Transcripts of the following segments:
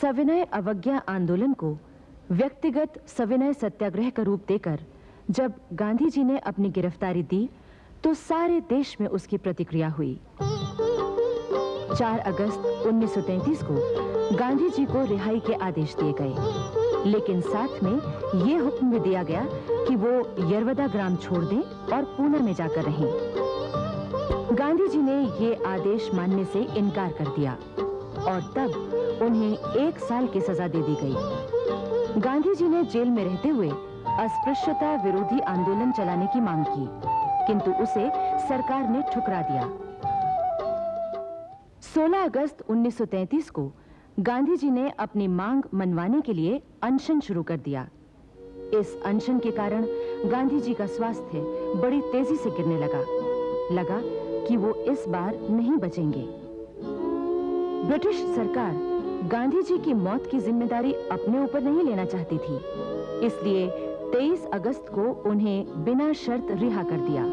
सविनय अवज्ञा आंदोलन को व्यक्तिगत सविनय सत्याग्रह का रूप देकर जब गांधी जी ने अपनी गिरफ्तारी दी तो सारे देश में उसकी प्रतिक्रिया हुई। 4 अगस्त 1933 को गांधी जी को रिहाई के आदेश दिए गए, लेकिन साथ में यह हुक्म भी दिया गया कि वो यरवदा ग्राम छोड़ दें और पूना में जाकर रहें। गांधी जी ने ये आदेश मानने से इनकार कर दिया और तब उन्हें 1 साल की सजा दे दी गई। गांधी जी ने जेल में रहते हुए अस्पृश्यता विरोधी आंदोलन चलाने की मांग की, किंतु उसे सरकार ने ठुकरा दिया। 16 अगस्त 1933 को गांधी जी ने अपनी मांग मनवाने के लिए अनशन शुरू कर दिया। इस अनशन के कारण गांधी जी का स्वास्थ्य बड़ी तेजी से गिरने लगा कि वो इस बार नहीं बचेंगे। ब्रिटिश सरकार गांधी जी की मौत की जिम्मेदारी अपने ऊपर नहीं लेना चाहती थी, इसलिए 23 अगस्त को उन्हें बिना शर्त रिहा कर दिया।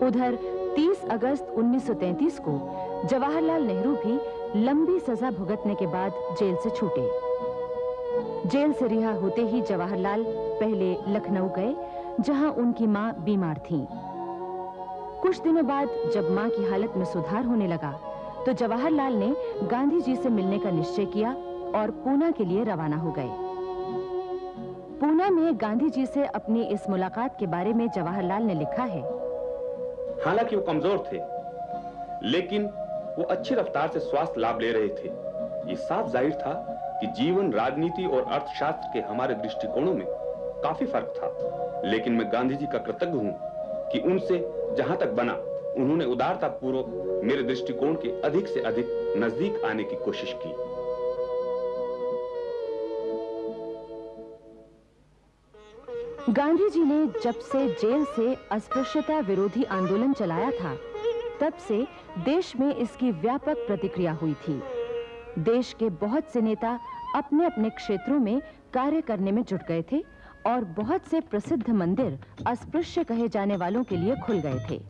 उधर 30 अगस्त 1933 को जवाहरलाल नेहरू भी लंबी सजा भुगतने के बाद जेल से छूटे। जेल से रिहा होते ही जवाहरलाल पहले लखनऊ गए, जहां उनकी मां बीमार थीं। कुछ दिनों बाद जब मां की हालत में सुधार होने लगा तो जवाहरलाल ने गांधी जी से मिलने का निश्चय किया और पूना के लिए रवाना हो गए। पूना में गांधी जी से अपनी इस मुलाकात के बारे में जवाहरलाल ने लिखा है, हालांकि वो कमजोर थे, लेकिन वो अच्छी रफ्तार से स्वास्थ्य लाभ ले रहे थे। ये साफ जाहिर था कि जीवन, राजनीति और अर्थशास्त्र के हमारे दृष्टिकोणों में काफी फर्क था, लेकिन मैं गांधी जी का कृतज्ञ हूं कि उनसे जहां तक बना उन्होंने उदारता पूर्वक मेरे दृष्टिकोण के अधिक से अधिक नजदीक आने की कोशिश की। गांधी जी ने जब से जेल से अस्पृश्यता विरोधी आंदोलन चलाया था, तब से देश में इसकी व्यापक प्रतिक्रिया हुई थी। देश के बहुत से नेता अपने अपने क्षेत्रों में कार्य करने में जुट गए थे और बहुत से प्रसिद्ध मंदिर अस्पृश्य कहे जाने वालों के लिए खुल गए थे।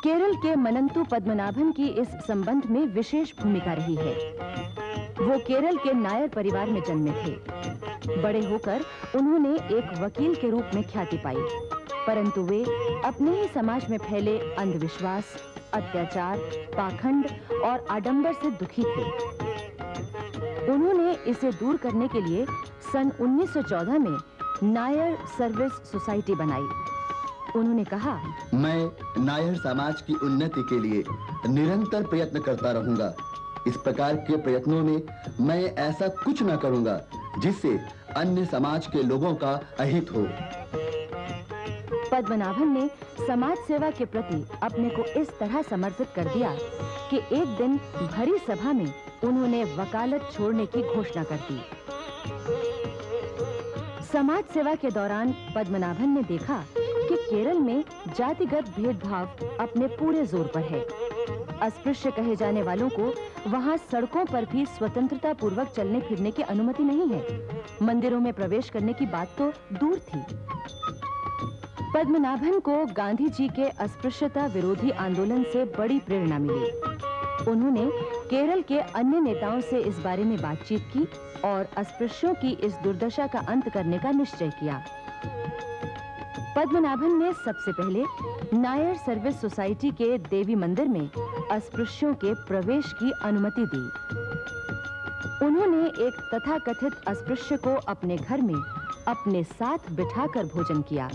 केरल के मनंतु पद्मनाभन की इस संबंध में विशेष भूमिका रही है। वो केरल के नायर परिवार में जन्मे थे। बड़े होकर उन्होंने एक वकील के रूप में ख्याति पाई, परंतु वे अपने ही समाज में फैले अंधविश्वास, अत्याचार, पाखंड और आडंबर से दुखी थे। उन्होंने इसे दूर करने के लिए सन 1914 में नायर सर्विस सोसाइटी बनाई। उन्होंने कहा, मैं नायर समाज की उन्नति के लिए निरंतर प्रयत्न करता रहूंगा। इस प्रकार के प्रयत्नों में मैं ऐसा कुछ न करूंगा जिससे अन्य समाज के लोगों का अहित हो। पद्मनाभन ने समाज सेवा के प्रति अपने को इस तरह समर्पित कर दिया कि एक दिन भरी सभा में उन्होंने वकालत छोड़ने की घोषणा कर दी। समाज सेवा के दौरान पद्मनाभन ने देखा कि केरल में जातिगत भेदभाव अपने पूरे जोर पर है। अस्पृश्य कहे जाने वालों को वहां सड़कों पर भी स्वतंत्रता पूर्वक चलने फिरने की अनुमति नहीं है। मंदिरों में प्रवेश करने की बात तो दूर थी। पद्मनाभन को गांधी जी के अस्पृश्यता विरोधी आंदोलन से बड़ी प्रेरणा मिली। उन्होंने केरल के अन्य नेताओं से इस बारे में बातचीत की और अस्पृश्यों की इस दुर्दशा का अंत करने का निश्चय किया। पद्मनाभन ने सबसे पहले नायर सर्विस सोसाइटी के देवी मंदिर में अस्पृश्यों के प्रवेश की अनुमति दी। उन्होंने एक तथाकथित अस्पृश्य को अपने घर में अपने साथ बिठाकर भोजन किया।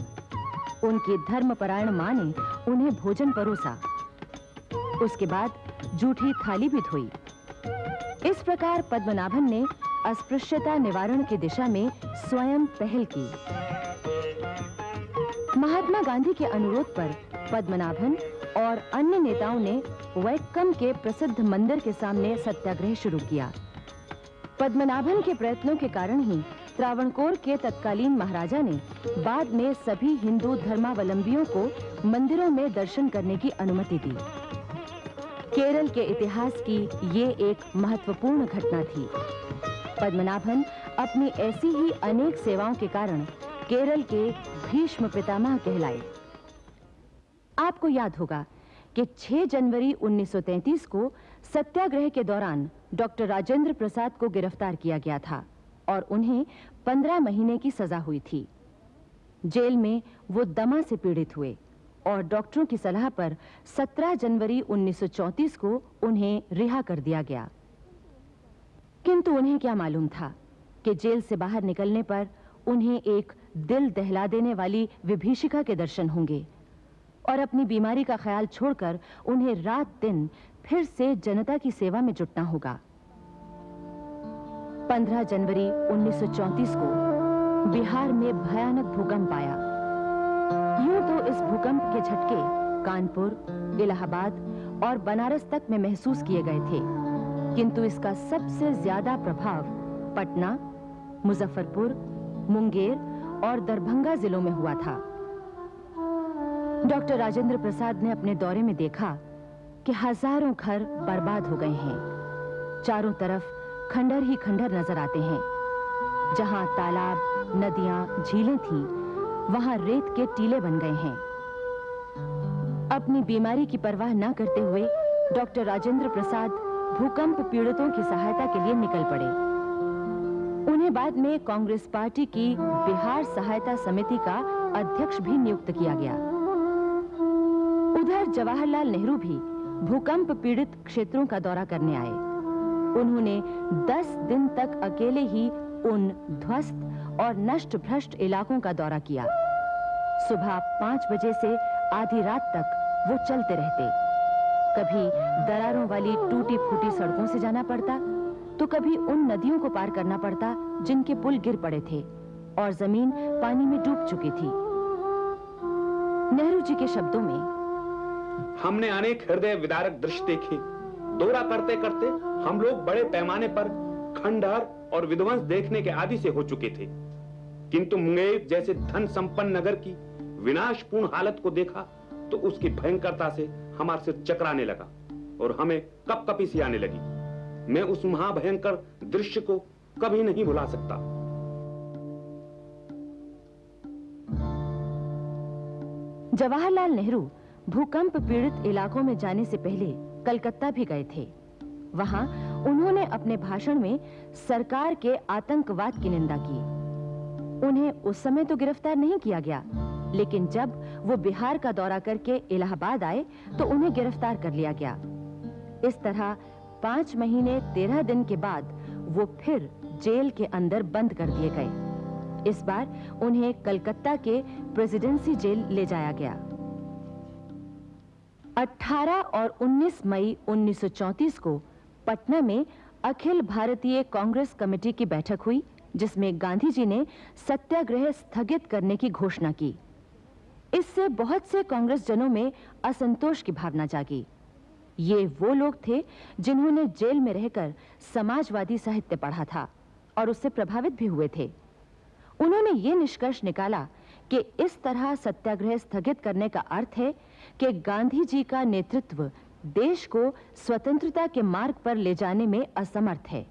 उनकी धर्मपरायण मां ने उन्हें भोजन परोसा। उसके बाद जूठी थाली भी धोई। इस प्रकार पद्मनाभन ने अस्पृश्यता निवारण की दिशा में स्वयं पहल की। महात्मा गांधी के अनुरोध पर पद्मनाभन और अन्य नेताओं ने वैक्कम के प्रसिद्ध मंदिर के सामने सत्याग्रह शुरू किया। पद्मनाभन के प्रयत्नों के कारण ही त्रावणकोर के तत्कालीन महाराजा ने बाद में सभी हिंदू धर्मावलंबियों को मंदिरों में दर्शन करने की अनुमति दी। केरल के इतिहास की ये एक महत्वपूर्ण घटना थी। पद्मनाभन अपनी ऐसी ही अनेक सेवाओं के कारण केरल के भीष्म पितामह कहलाए। आपको याद होगा कि 6 जनवरी 1933 को सत्याग्रह के दौरान डॉक्टर राजेंद्र प्रसाद को गिरफ्तार किया गया था और उन्हें 15 महीने की सजा हुई थी। जेल में वो दमा से पीड़ित हुए और डॉक्टरों की सलाह पर 17 जनवरी 1934 को उन्हें रिहा कर दिया गया। किंतु उन्हें क्या मालूम था कि जेल से बाहर निकलने पर उन्हें एक दिल दहला देने वाली विभीषिका के दर्शन होंगे और अपनी बीमारी का ख्याल छोड़कर उन्हें रात दिन फिर से जनता की सेवा में जुटना होगा। 15 जनवरी 1934 को बिहार में भयानक भूकंप आया। यूं तो इस भूकंप के झटके कानपुर, इलाहाबाद और बनारस तक में महसूस किए गए थे, किंतु इसका सबसे ज्यादा प्रभाव पटना, मुजफ्फरपुर, मुंगेर और दरभंगा जिलों में हुआ था। डॉक्टर राजेंद्र प्रसाद ने अपने दौरे में देखा कि हजारों घर बर्बाद हो गए हैं। चारों तरफ खंडर ही खंडर नजर आते हैं। जहां तालाब, नदियां, झीलें थीं, वहां रेत के टीले बन गए हैं। अपनी बीमारी की परवाह न करते हुए डॉक्टर राजेंद्र प्रसाद भूकंप पीड़ितों की सहायता के लिए निकल पड़े। उन्हें बाद में कांग्रेस पार्टी की बिहार सहायता समिति का अध्यक्ष भी नियुक्त किया गया। उधर जवाहरलाल नेहरू भी भूकंप पीड़ित क्षेत्रों का दौरा करने आए। उन्होंने 10 दिन तक अकेले ही उन ध्वस्त और नष्ट भ्रष्ट इलाकों का दौरा किया। सुबह 5 बजे से आधी रात तक वो चलते रहते। कभी दरारों वाली टूटी फूटी सड़कों से जाना पड़ता, तो कभी उन नदियों को पार करना पड़ता जिनके पुल गिर पड़े थे और जमीन पानी में डूब चुकी थी। नेहरू जी के शब्दों में, हमने अनेक हृदय विदारक दृश्य देखे। दौरा करते करते हम लोग बड़े पैमाने पर खंडहर और विध्वंस देखने के आदी से हो चुके थे, किंतु मुंगेर जैसे धन संपन्न नगर की विनाशपूर्ण हालत को देखा तो उसकी भयंकरता से हमारा सिर चकराने लगा और हमें कपकपी सी आने लगी। मैं उस महाभयंकर दृश्य को कभी नहीं भुला सकता। जवाहरलाल नेहरू भूकंप पीड़ित इलाकों में जाने से पहले कलकत्ता भी गए थे। वहां उन्होंने अपने भाषण में सरकार के आतंकवाद की निंदा की। उन्हें उस समय तो गिरफ्तार नहीं किया गया, लेकिन जब वो बिहार का दौरा करके इलाहाबाद आए तो उन्हें गिरफ्तार कर लिया गया। इस तरह 5 महीने 13 दिन के बाद वो फिर जेल के अंदर बंद कर दिए गए। इस बार उन्हें कलकत्ता के प्रेसिडेंसी जेल ले जाया गया। 18 और 19 मई 1934 को पटना में अखिल भारतीय कांग्रेस कमेटी की बैठक हुई, जिसमें गांधी जी ने सत्याग्रह स्थगित करने की घोषणा की। इससे बहुत से कांग्रेस जनों में असंतोष की भावना जागी। ये वो लोग थे जिन्होंने जेल में रहकर समाजवादी साहित्य पढ़ा था और उससे प्रभावित भी हुए थे। उन्होंने ये निष्कर्ष निकाला कि इस तरह सत्याग्रह स्थगित करने का अर्थ है कि गांधी जी का नेतृत्व देश को स्वतंत्रता के मार्ग पर ले जाने में असमर्थ है।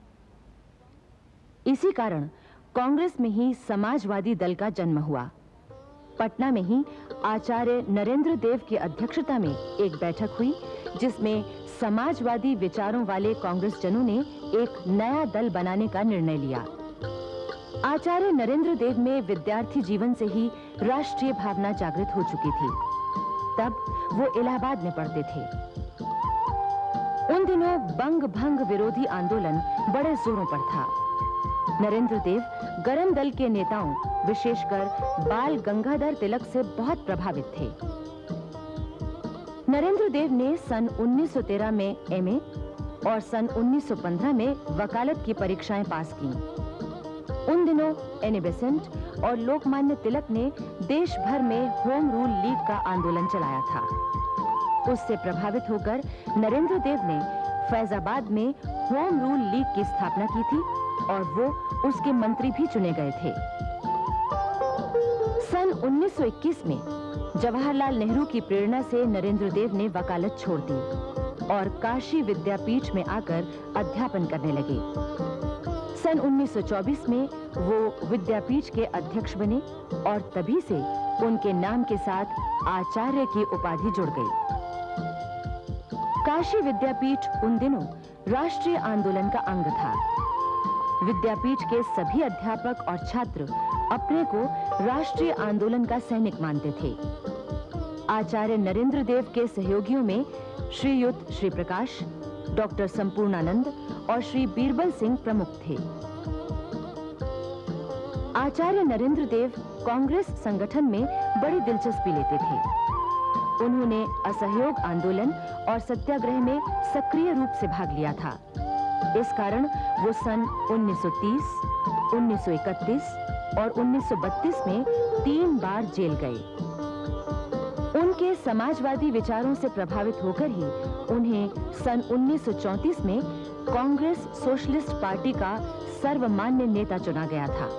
इसी कारण कांग्रेस में ही समाजवादी दल का जन्म हुआ। पटना में ही आचार्य नरेंद्र देव की अध्यक्षता में एक बैठक हुई, जिसमें समाजवादी विचारों वाले कांग्रेस जनों ने एक नया दल बनाने का निर्णय लिया। आचार्य नरेंद्र देव में विद्यार्थी जीवन से ही राष्ट्रीय भावना जागृत हो चुकी थी। तब वो इलाहाबाद में पढ़ते थे। उन दिनों बंग भंग विरोधी आंदोलन बड़े जोरों पर था। नरेंद्र देव गरम दल के नेताओं, विशेषकर बाल गंगाधर तिलक से बहुत प्रभावित थे। नरेंद्र देव ने सन 1913 में एमए और सन 1915 में वकालत की परीक्षाएं पास की। उन दिनों एनी बेसेंट और लोकमान्य तिलक ने देश भर में होम रूल लीग का आंदोलन चलाया था। उससे प्रभावित होकर नरेंद्र देव ने फैजाबाद में होम रूल लीग की स्थापना की थी और वो उसके मंत्री भी चुने गए थे। सन 1921 में जवाहरलाल नेहरू की प्रेरणा से नरेंद्र देव ने वकालत छोड़ दी और काशी विद्यापीठ में आकर अध्यापन करने लगे। सन 1924 में वो विद्यापीठ के अध्यक्ष बने और तभी से उनके नाम के साथ आचार्य की उपाधि जुड़ गई। काशी विद्यापीठ उन दिनों राष्ट्रीय आंदोलन का अंग था। विद्यापीठ के सभी अध्यापक और छात्र अपने को राष्ट्रीय आंदोलन का सैनिक मानते थे। आचार्य नरेंद्र देव के सहयोगियों में श्रीयुत श्री प्रकाश, डॉक्टर संपूर्णानंद और श्री बीरबल सिंह प्रमुख थे। आचार्य नरेंद्र देव कांग्रेस संगठन में बड़ी दिलचस्पी लेते थे। उन्होंने असहयोग आंदोलन और सत्याग्रह में सक्रिय रूप से भाग लिया था। इस कारण वो सन 1930, 1931 और 1932 में 3 बार जेल गए। उनके समाजवादी विचारों से प्रभावित होकर ही उन्हें सन 1934 में कांग्रेस सोशलिस्ट पार्टी का सर्वमान्य नेता चुना गया था।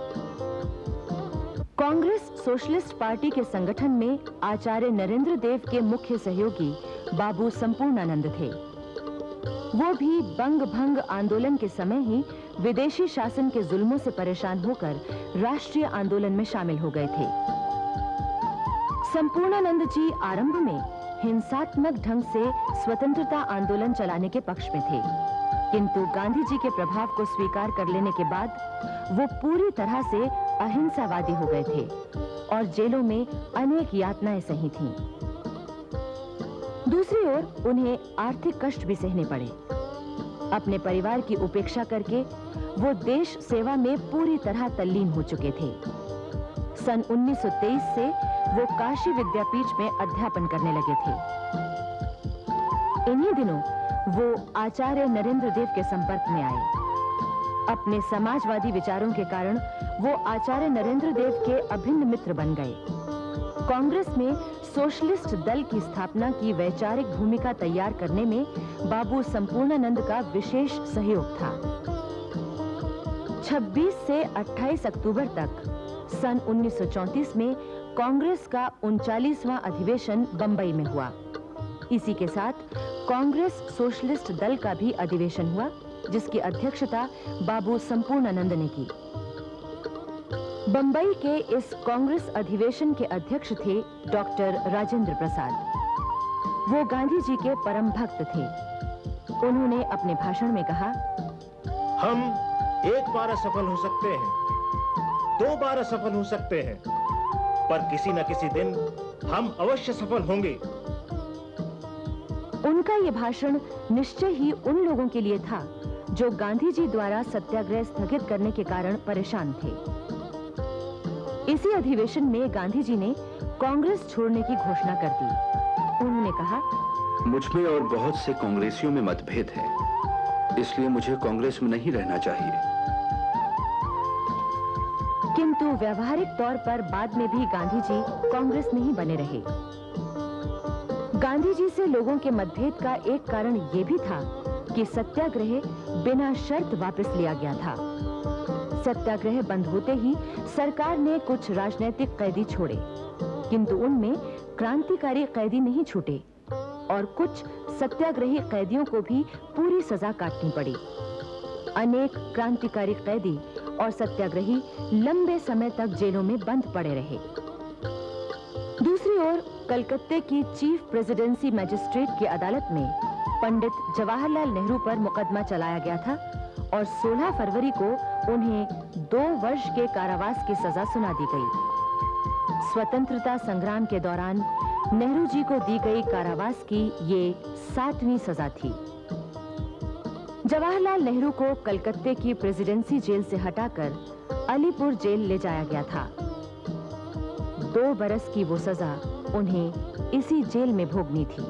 कांग्रेस सोशलिस्ट पार्टी के संगठन में आचार्य नरेंद्र देव के मुख्य सहयोगी बाबू संपूर्णानंद थे। वो भी बंग भंग आंदोलन के समय ही विदेशी शासन के जुल्मों से परेशान होकर राष्ट्रीय आंदोलन में शामिल हो गए थे। संपूर्णानंद जी आरंभ में हिंसात्मक ढंग से स्वतंत्रता आंदोलन चलाने के पक्ष में थे, किंतु गांधी जी के प्रभाव को स्वीकार कर लेने के बाद वो पूरी तरह से अहिंसावादी हो गए थे और जेलों में अनेक यातनाएं सही थीं। दूसरी ओर उन्हें आर्थिक कष्ट भी सहने पड़े। अपने परिवार की उपेक्षा करके वो देश सेवा में पूरी तरह तल्लीन हो चुके थे। सन 1923 से वो काशी विद्यापीठ में अध्यापन करने लगे थे। इन्हीं दिनों वो आचार्य नरेंद्र देव के संपर्क में आए। अपने समाजवादी विचारों के कारण वो आचार्य नरेंद्र देव के अभिन्न मित्र बन गए। कांग्रेस में सोशलिस्ट दल की स्थापना की वैचारिक भूमिका तैयार करने में बाबू संपूर्णानंद का विशेष सहयोग था। 26 से 28 अक्टूबर तक सन 1934 में कांग्रेस का 39वां अधिवेशन बंबई में हुआ। इसी के साथ कांग्रेस सोशलिस्ट दल का भी अधिवेशन हुआ, जिसकी अध्यक्षता बाबू संपूर्णानंद ने की। बंबई के इस कांग्रेस अधिवेशन के अध्यक्ष थे डॉक्टर राजेंद्र प्रसाद। वो गांधी जी के परम भक्त थे। उन्होंने अपने भाषण में कहा, हम एक बार असफल हो सकते हैं, 2 बार असफल हो सकते हैं, पर किसी न किसी दिन हम अवश्य सफल होंगे। उनका ये भाषण निश्चय ही उन लोगों के लिए था जो गांधी जी द्वारा सत्याग्रह स्थगित करने के कारण परेशान थे। इसी अधिवेशन में गांधी जी ने कांग्रेस छोड़ने की घोषणा कर दी। उन्होंने कहा, मुझ में और बहुत से कांग्रेसियों में मतभेद है, इसलिए मुझे कांग्रेस में नहीं रहना चाहिए। किंतु व्यवहारिक तौर पर बाद में भी गांधी जी कांग्रेस में ही बने रहे। गांधी जी से लोगों के मतभेद का एक कारण यह भी था कि सत्याग्रह बिना शर्त वापस लिया गया था। सत्याग्रह बंद होते ही सरकार ने कुछ राजनीतिक कैदी छोड़े, किंतु उनमें क्रांतिकारी कैदी नहीं छूटे और कुछ सत्याग्रही कैदियों को भी पूरी सजा काटनी पड़ी। अनेक क्रांतिकारी कैदी और सत्याग्रही लंबे समय तक जेलों में बंद पड़े रहे। दूसरी ओर कलकत्ते की चीफ प्रेसिडेंसी मजिस्ट्रेट की अदालत में पंडित जवाहरलाल नेहरू पर मुकदमा चलाया गया था और 16 फरवरी को उन्हें 2 वर्ष के कारावास की सजा सुना दी गई। स्वतंत्रता संग्राम के दौरान नेहरू जी को दी गई कारावास की ये 7वीं सजा थी। जवाहरलाल नेहरू को कलकत्ते की प्रेसिडेंसी जेल से हटाकर अलीपुर जेल ले जाया गया था। 2 बरस की वो सजा उन्हें इसी जेल में भोगनी थी।